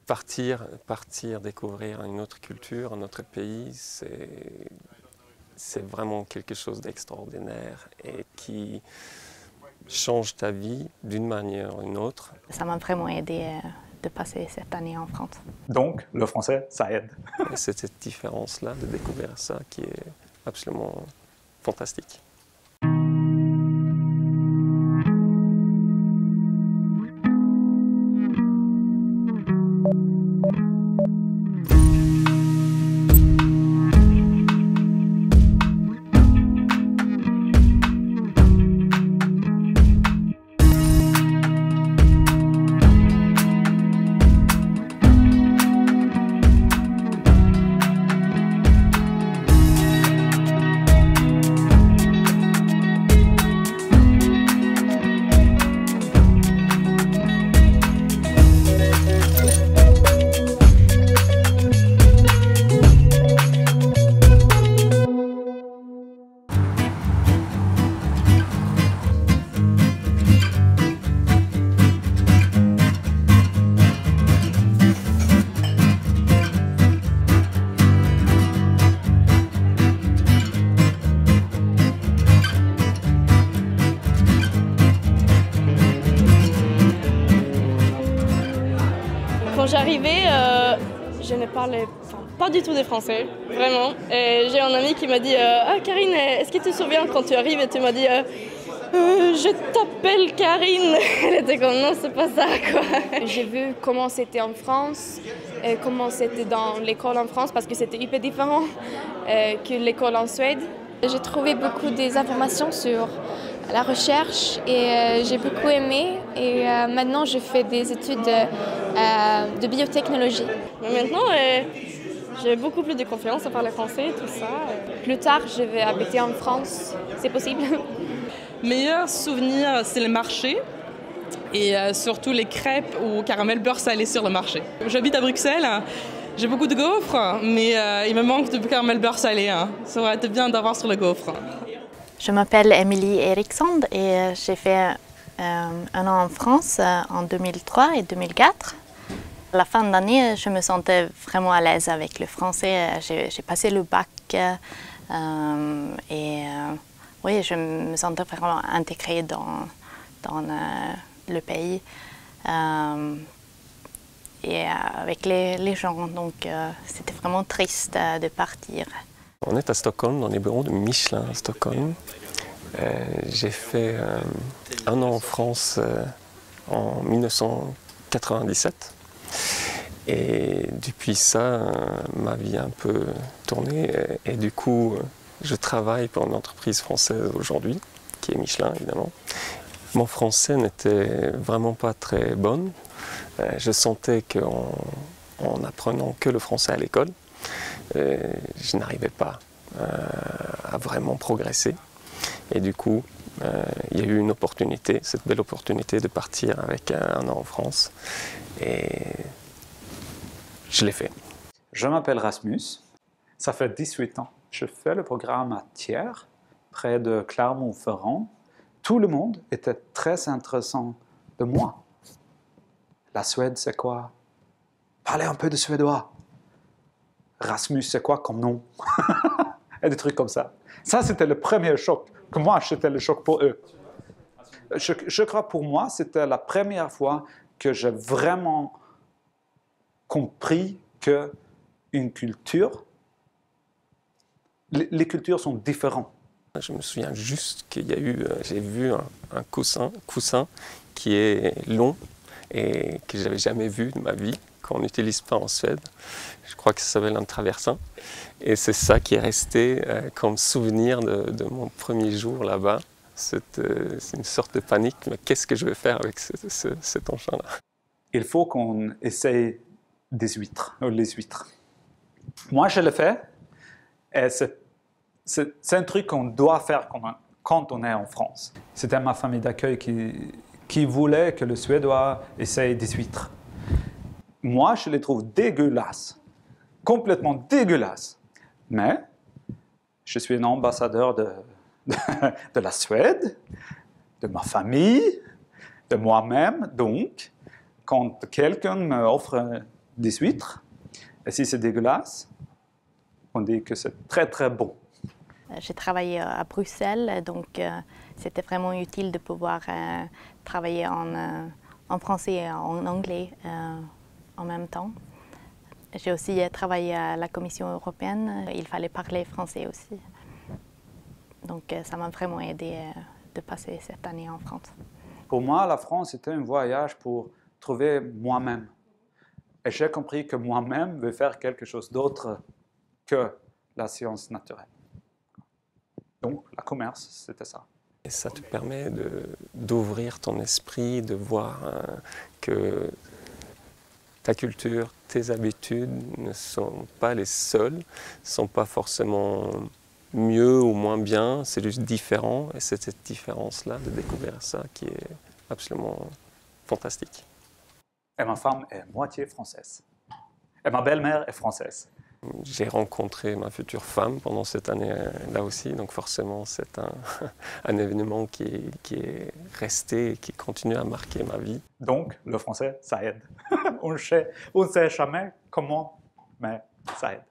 partir découvrir une autre culture, un autre pays, c'est vraiment quelque chose d'extraordinaire et qui change ta vie d'une manière ou d'une autre. Ça m'a vraiment aidé de passer cette année en France. Donc, le français, ça aide. C'est cette différence-là de découvrir ça qui est absolument fantastique. Quand j'arrivais, je ne parlais pas du tout des français, vraiment. Et j'ai un ami qui m'a dit ah Karine, est-ce que tu te souviens quand tu arrives et tu m'as dit je t'appelle Karine. Elle était comme non, c'est pas ça quoi. J'ai vu comment c'était en France, et comment c'était dans l'école en France parce que c'était hyper différent que l'école en Suède. J'ai trouvé beaucoup des informations sur la recherche et j'ai beaucoup aimé et maintenant je fais des études de biotechnologie. Mais maintenant, j'ai beaucoup plus de confiance à parler français et tout ça. Plus tard, je vais habiter en France, c'est possible. Meilleur souvenir, c'est le marché et surtout les crêpes au caramel beurre salé sur le marché. J'habite à Bruxelles, j'ai beaucoup de gaufres, mais il me manque de caramel beurre salé. Ça aurait été bien d'avoir sur le gaufre. Je m'appelle Émilie Eriksson et j'ai fait un an en France en 2003 et 2004. À la fin de l'année, je me sentais vraiment à l'aise avec le français. J'ai passé le bac oui, je me sentais vraiment intégrée dans le pays et avec les gens. Donc c'était vraiment triste de partir. On est à Stockholm, dans les bureaux de Michelin à Stockholm. J'ai fait un an en France en 1997. Et depuis ça, ma vie a un peu tourné. Et du coup, je travaille pour une entreprise française aujourd'hui, qui est Michelin évidemment. Mon français n'était vraiment pas très bon. Je sentais qu'en apprenant que le français à l'école, je n'arrivais pas à vraiment progresser. Et du coup, il y a eu une opportunité, cette belle opportunité de partir avec un an en France. Et je l'ai fait. Je m'appelle Rasmus. Ça fait 18 ans. Je fais le programme à Thiers, près de Clermont-Ferrand. Tout le monde était très intéressant de moi. La Suède, c'est quoi? Parlez un peu de suédois. Rasmus, c'est quoi comme nom? Et des trucs comme ça. Ça, c'était le premier choc. Pour moi, c'était le choc pour eux. Je crois pour moi, c'était la première fois que j'ai vraiment compris qu'une culture, les cultures sont différentes. Je me souviens juste qu'il y a eu, j'ai vu un coussin qui est long et que je n'avais jamais vu de ma vie, qu'on n'utilise pas en Suède. Je crois que ça s'appelle un traversin. Et c'est ça qui est resté comme souvenir de mon premier jour là-bas. C'est une sorte de panique, mais qu'est-ce que je vais faire avec cet engin-là? Il faut qu'on essaye des huîtres, les huîtres. Moi, je le fais, et c'est un truc qu'on doit faire quand on est en France. C'était ma famille d'accueil qui voulait que le Suédois essaye des huîtres. Moi, je les trouve dégueulasses, complètement dégueulasses. Mais je suis un ambassadeur de la Suède, de ma famille, de moi-même. Donc, quand quelqu'un m'offre des huîtres. Et si c'est dégueulasse, on dit que c'est très très bon. J'ai travaillé à Bruxelles, donc c'était vraiment utile de pouvoir travailler en français et en anglais en même temps. J'ai aussi travaillé à la Commission européenne, il fallait parler français aussi. Donc ça m'a vraiment aidé de passer cette année en France. Pour moi, la France était un voyage pour trouver moi-même. Et j'ai compris que moi-même veux faire quelque chose d'autre que la science naturelle. Donc, le commerce, c'était ça. Et ça te permet d'ouvrir ton esprit, de voir que ta culture, tes habitudes ne sont pas les seules, ne sont pas forcément mieux ou moins bien, c'est juste différent. Et c'est cette différence-là, de découvrir ça, qui est absolument fantastique. Et ma femme est moitié française. Et ma belle-mère est française. J'ai rencontré ma future femme pendant cette année-là aussi, donc forcément c'est un événement qui est resté et qui continue à marquer ma vie. Donc le français, ça aide. On ne sait jamais comment, mais ça aide.